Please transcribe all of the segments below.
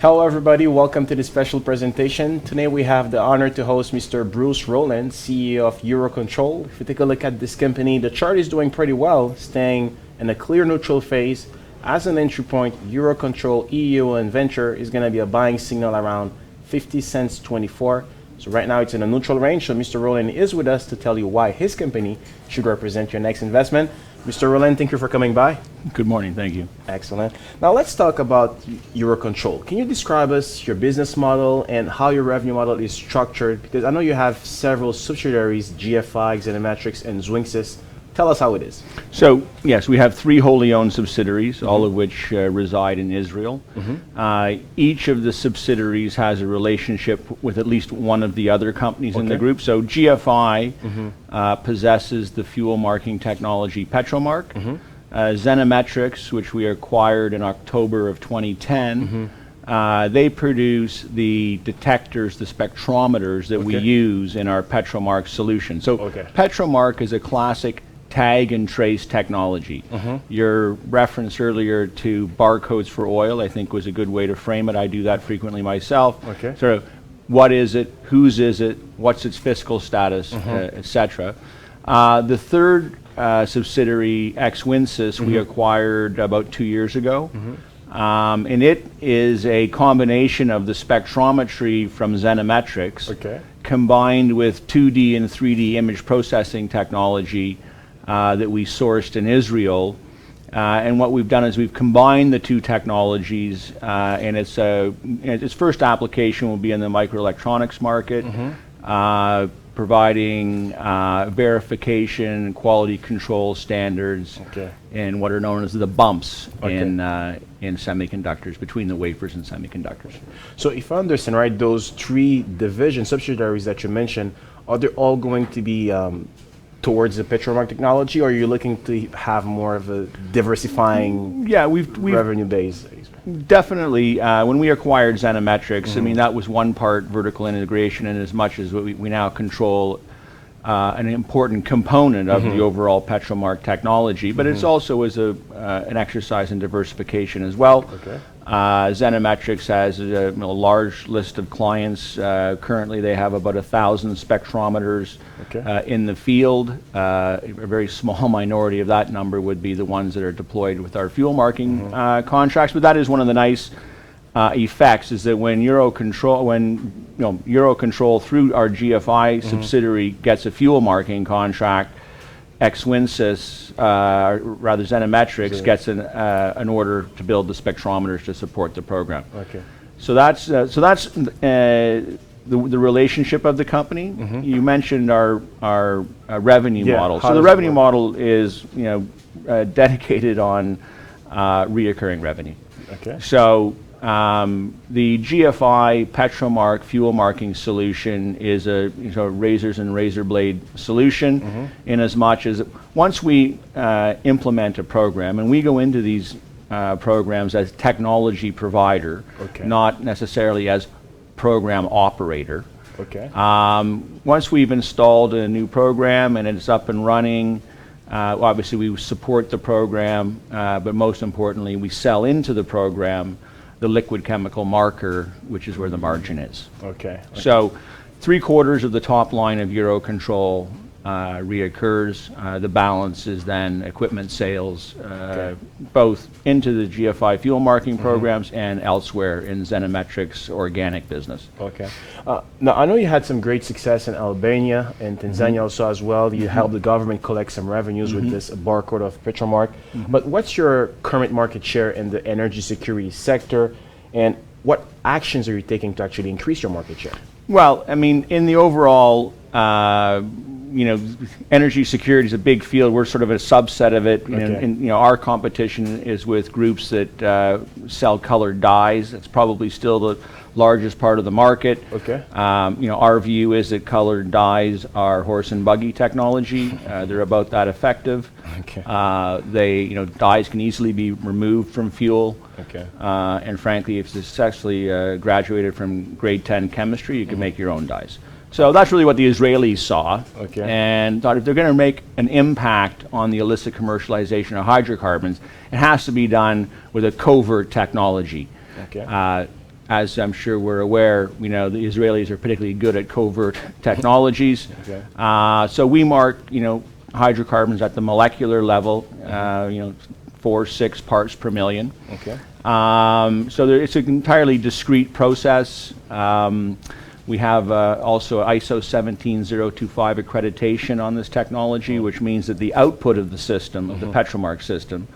Hello everybody, welcome to this special presentation. Today we have the honor to host Mr. Bruce Rowlands, CEO of Eurocontrol. If you take a look at this company, the chart is doing pretty well, staying in a clear neutral phase. As an entry point, Eurocontrol EUO and Venture is going to be a buying signal around 50 cents 24. So right now it's in a neutral range, so Mr. Rowlands is with us to tell you why his company should represent your next investment. Mr. Rowlands, thank you for coming by. Good morning, thank you. Excellent. Now let's talk about Eurocontrol. Can you describe us your business model and how your revenue model is structured? Because I know you have several subsidiaries, GFI, Xenometrics, and Zwinksys. Tell us how it is. So, yes, we have three wholly owned subsidiaries, all of which reside in Israel. Each of the subsidiaries has a relationship with at least one of the other companies in the group. So GFI possesses the fuel marking technology Petromark. Xenometrics, which we acquired in October of 2010, they produce the detectors, the spectrometers that we use in our Petromark solution. So Petromark is a classic tag and trace technology. Your reference earlier to barcodes for oil, I think, was a good way to frame it. I do that frequently myself. Sort of, what is it, whose is it, what's its fiscal status, etc. The third subsidiary, Zwinksys, we acquired about 2 years ago. And it is a combination of the spectrometry from Xenometrics combined with 2D and 3D image processing technology that we sourced in Israel. And what we've done is we've combined the two technologies, and its first application will be in the microelectronics market, providing verification, quality control standards, and what are known as the bumps in semiconductors, between the wafers and semiconductors. So if I understand right, those three division subsidiaries that you mentioned, are they all going to be towards the Petromark technology, or are you looking to have more of a diversifying revenue base? Definitely. When we acquired Xenometrics, I mean, that was one part vertical integration, in as much as we now control an important component of the overall Petromark technology, but it's also as an exercise in diversification as well. Xenometrics has a large list of clients. Currently they have about 1,000 spectrometers in the field. A very small minority of that number would be the ones that are deployed with our fuel marking contracts, but that is one of the nice effects, is that when Eurocontrol through our GFI subsidiary gets a fuel marking contract, Zwinksys, rather Xenometrics, gets an order to build the spectrometers to support the program. So that's the relationship of the company. You mentioned our revenue model. So the revenue model is dedicated on reoccurring revenue. So the GFI Petromark fuel marking solution is a razors and razor blade solution, in as much as once we implement a program, and we go into these programs as technology provider, not necessarily as program operator. Once we've installed a new program and it's up and running, obviously we support the program, but most importantly we sell into the program the liquid chemical marker, which is where the margin is. So 3/4 of the top line of Eurocontrol reoccurs. The balance is then equipment sales, both into the GFI fuel marking programs and elsewhere in Xenometrics' organic business. Now, I know you had some great success in Albania and Tanzania also as well. You helped the government collect some revenues with this barcode of Petromark. But what's your current market share in the energy security sector, and what actions are you taking to actually increase your market share? Well, I mean, in the overall energy security is a big field. We're sort of a subset of it. And our competition is with groups that sell colored dyes. It's probably still the largest part of the market. Our view is that colored dyes are horse and buggy technology. They're about that effective. Dyes can easily be removed from fuel. And frankly, if you successfully graduated from grade 10 chemistry, you can make your own dyes. So that's really what the Israelis saw, and thought if they're going to make an impact on the illicit commercialization of hydrocarbons, it has to be done with a covert technology. as I'm sure we're aware, the Israelis are particularly good at covert technologies. Okay. So we mark, hydrocarbons at the molecular level, 4-6 parts per million. Okay. So it's an entirely discrete process. We have also ISO 17025 accreditation on this technology, which means that the output of the system, of the Petromark system,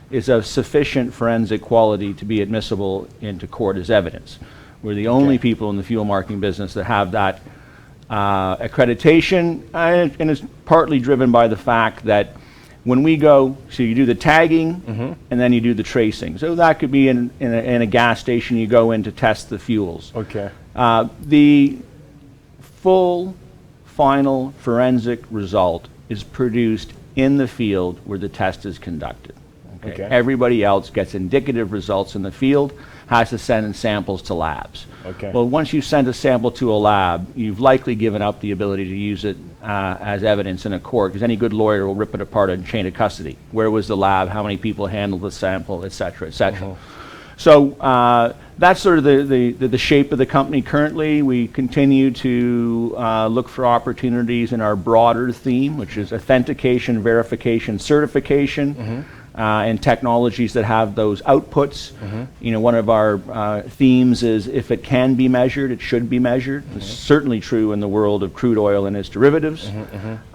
is of sufficient forensic quality to be admissible into court as evidence. We're the only people in the fuel marking business that have that accreditation, and it's partly driven by the fact that when we go, so you do the tagging and then you do the tracing. So that could be in a gas station, you go in to test the fuels. Okay. The full final forensic result is produced in the field where the test is conducted. Okay. Everybody else gets indicative results in the field, has to send in samples to labs. Okay. Well, once you send a sample to a lab, you've likely given up the ability to use it as evidence in a court, because any good lawyer will rip it apart in chain of custody. Where was the lab? How many people handled the sample, et cetera, et cetera. So that's sort of the shape of the company currently. We continue to look for opportunities in our broader theme, which is authentication, verification, certification, and technologies that have those outputs. One of our themes is if it can be measured, it should be measured. It's certainly true in the world of crude oil and its derivatives.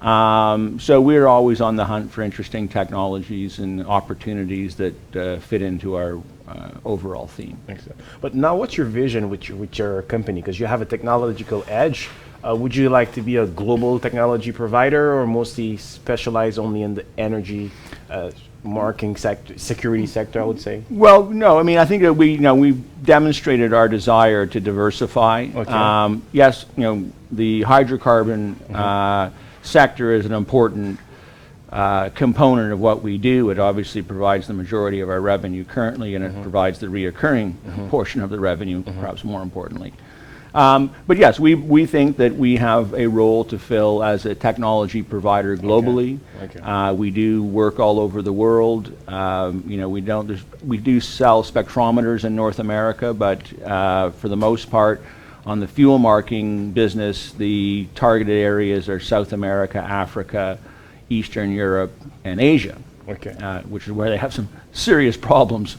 So we're always on the hunt for interesting technologies and opportunities that fit into our overall theme. Excellent. But now what's your vision with your company? Because you have a technological edge. Would you like to be a global technology provider, or mostly specialize only in the energy marking sector, security sector, I would say? Well, no. I mean, I think that we've demonstrated our desire to diversify. Okay. Yes, the hydrocarbon sector is an important component of what we do. It obviously provides the majority of our revenue currently, and it provides the reoccurring portion of the revenue, perhaps more importantly. But yes, we think that we have a role to fill as a technology provider globally. Okay. We do work all over the world. We do sell spectrometers in North America, but for the most part, on the fuel marking business, the targeted areas are South America, Africa, Eastern Europe, and Asia, which is where they have some serious problems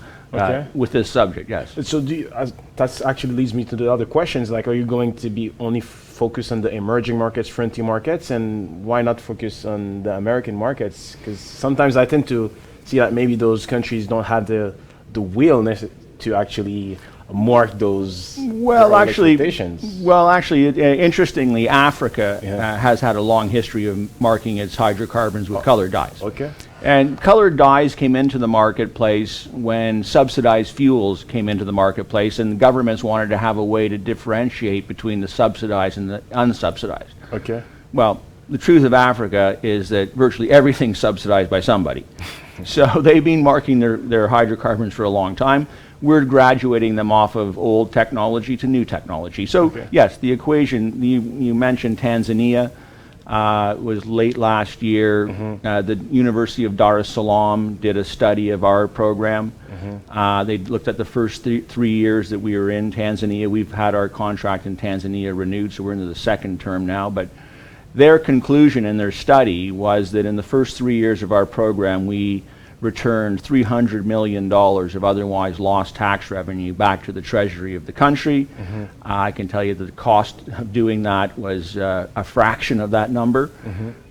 with this subject. Yes. So that actually leads me to the other questions. Like, are you going to be only focused on the emerging markets, frontier markets, and why not focus on the American markets? Because sometimes I tend to see that maybe those countries don't have the will to actually mark those expectations. Interestingly, Africa has had a long history of marking its hydrocarbons with colored dyes. Okay. And colored dyes came into the marketplace when subsidized fuels came into the marketplace, and governments wanted to have a way to differentiate between the subsidized and the unsubsidized. Okay. Well, the truth of Africa is that virtually everything's subsidized by somebody. So they've been marking their hydrocarbons for a long time. We're graduating them off of old technology to new technology. So yes, the equation, you mentioned Tanzania, was late last year. The University of Dar es Salaam did a study of our program. They looked at the first 3 years that we were in Tanzania. We've had our contract in Tanzania renewed, so we're into the second term now. But their conclusion in their study was that in the first 3 years of our program, we returned $300 million of otherwise lost tax revenue back to the treasury of the country. I can tell you that the cost of doing that was a fraction of that number.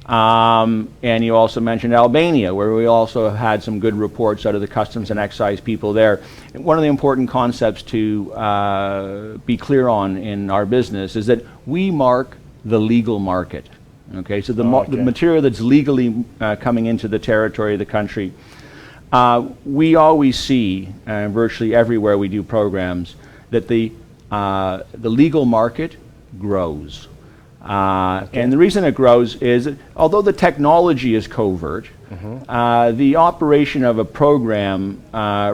And you also mentioned Albania, where we also have had some good reports out of the customs and excise people there. And one of the important concepts to be clear on in our business is that we mark the legal market. Okay, so the material that's legally coming into the territory of the country. We always see, virtually everywhere we do programs, that the legal market grows. And the reason it grows is that although the technology is covert, the operation of a program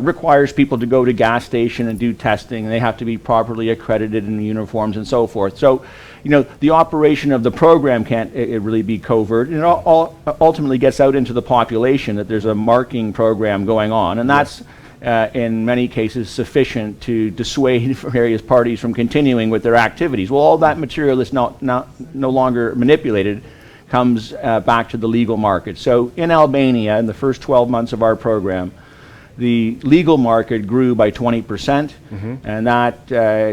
requires people to go to gas station and do testing, and they have to be properly accredited in uniforms and so forth. So, the operation of the program can't really be covert. And it ultimately gets out into the population that there's a marking program going on, and that's in many cases sufficient to dissuade various parties from continuing with their activities. Well, all that material is no longer manipulated, comes back to the legal market. So in Albania, in the first 12 months of our program, the legal market grew by 20%, and that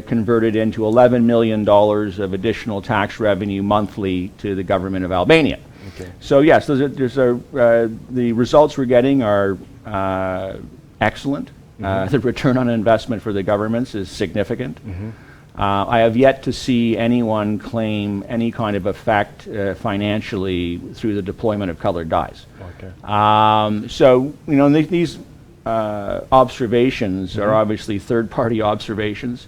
converted into $11 million of additional tax revenue monthly to the government of Albania. Okay. So yes, the results we're getting are excellent. The return on investment for the governments is significant. I have yet to see anyone claim any kind of effect financially through the deployment of colored dyes. Okay. So, you know, these observations are obviously third-party observations.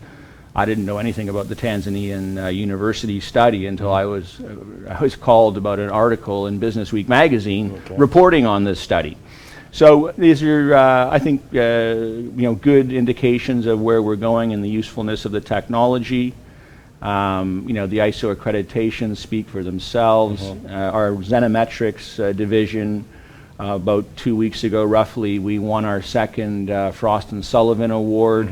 I didn't know anything about the Tanzanian university study until I was called about an article in Business Week magazine reporting on this study. So these are, I think, you know, good indications of where we're going and the usefulness of the technology. You know, the ISO accreditations speak for themselves. Our Zenometrics division, about 2 weeks ago, roughly, we won our second Frost & Sullivan Award.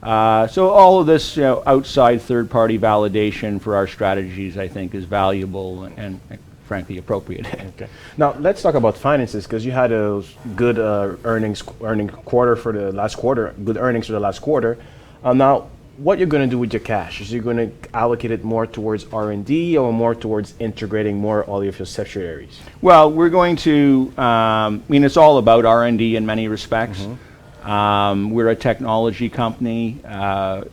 So all of this, you know, outside third-party validation for our strategies, I think, is valuable and frankly appropriate. Okay. Now let's talk about finances, because you had a good earnings quarter for the last quarter. Good earnings for the last quarter. Now, what you're going to do with your cash? Is you going to allocate it more towards R&D or more towards integrating more all of your subsidiaries? Well, we're going to. I mean, it's all about R&D in many respects. We're a technology company.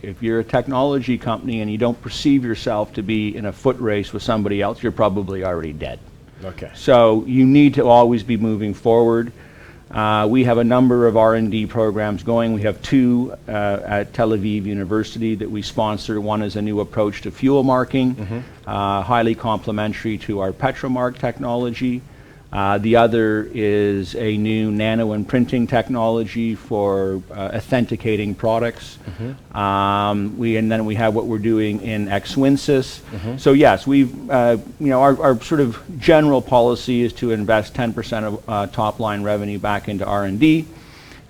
If you're a technology company and you don't perceive yourself to be in a foot race with somebody else, you're probably already dead. Okay. So you need to always be moving forward. We have a number of R&D programs going. We have two at Tel Aviv University that we sponsor. One is a new approach to fuel marking, highly complementary to our Petromark technology. The other is a new nano imprinting technology for authenticating products. And then we have what we're doing in Xwinsis. So yes, we've you know, our sort of general policy is to invest 10% of top line revenue back into R&D.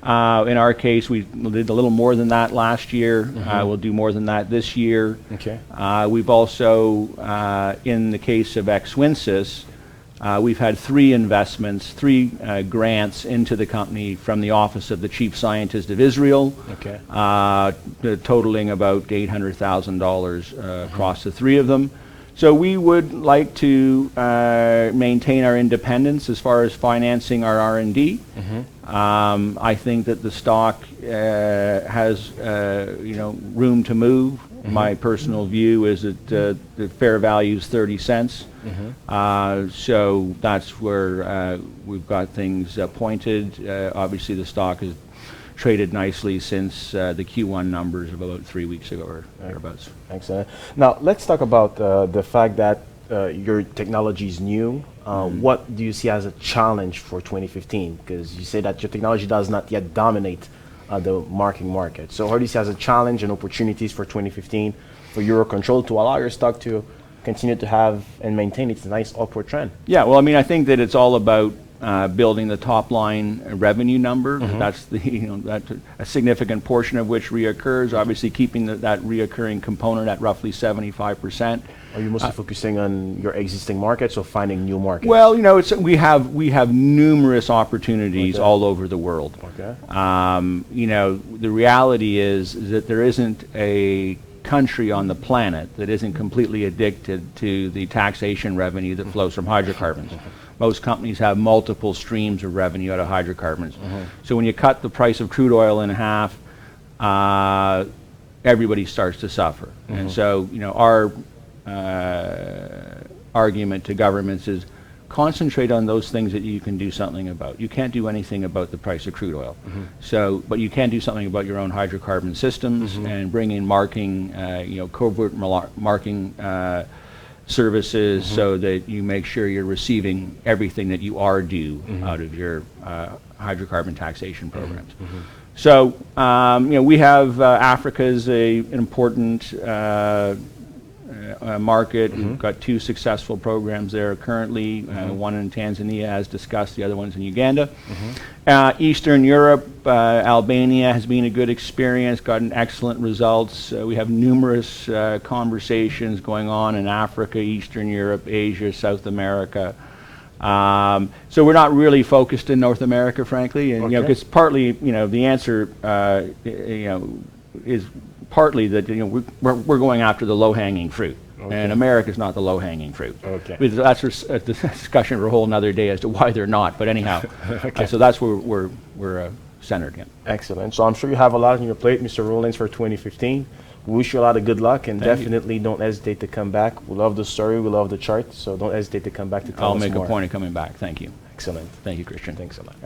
In our case, we did a little more than that last year. We'll do more than that this year. Okay. We've also, in the case of Xwinsis, we've had three grants into the company from the Office of the Chief Scientist of Israel, totaling about $800,000 across the three of them. So we would like to maintain our independence as far as financing our R&D. I think that the stock has you know, room to move. My personal view is that the fair value is 30 cents. So that's where we've got things pointed. Obviously, the stock has traded nicely since the Q1 numbers of about 3 weeks ago or thereabouts. Excellent. Now, let's talk about the fact that your technology is new. What do you see as a challenge for 2015? Because you say that your technology does not yet dominate the marking market. So how do you see as a challenge and opportunities for 2015 for Eurocontrol to allow your stock to continue to have and maintain its nice upward trend? Yeah, well, I mean, I think that it's all about building the top line revenue number. That's the, you know, that a significant portion of which reoccurs. Obviously, keeping that reoccurring component at roughly 75%. Are you mostly focusing on your existing markets or finding new markets? Well, you know, we have numerous opportunities all over the world. You know, the reality is that there isn't a country on the planet that isn't completely addicted to the taxation revenue that flows from hydrocarbons. Most companies have multiple streams of revenue out of hydrocarbons. So when you cut the price of crude oil in half, everybody starts to suffer. And so, you know, our argument to governments is concentrate on those things that you can do something about. You can't do anything about the price of crude oil. So, but you can do something about your own hydrocarbon systems and bring in marking, you know, covert marking services so that you make sure you're receiving everything that you are due out of your hydrocarbon taxation programs. So, you know, we have Africa is an important market. We've got 2 successful programs there currently, one in Tanzania as discussed, the other one's in Uganda. Eastern Europe, Albania has been a good experience, gotten excellent results. We have numerous conversations going on in Africa, Eastern Europe, Asia, South America. So we're not really focused in North America, frankly, and because partly, the answer, is partly that we're going after the low-hanging fruit, and America's not the low-hanging fruit. That's a discussion for a whole another day as to why they're not. But anyhow, so that's where we're centered in. Excellent. So I'm sure you have a lot on your plate, Mr. Rowlands, for 2015. We wish you a lot of good luck, and definitely don't hesitate to come back. We love the story, we love the chart, so don't hesitate to come back to tell us more. I'll make a point of coming back. Thank you. Excellent. Thank you, Christian. Thanks a lot.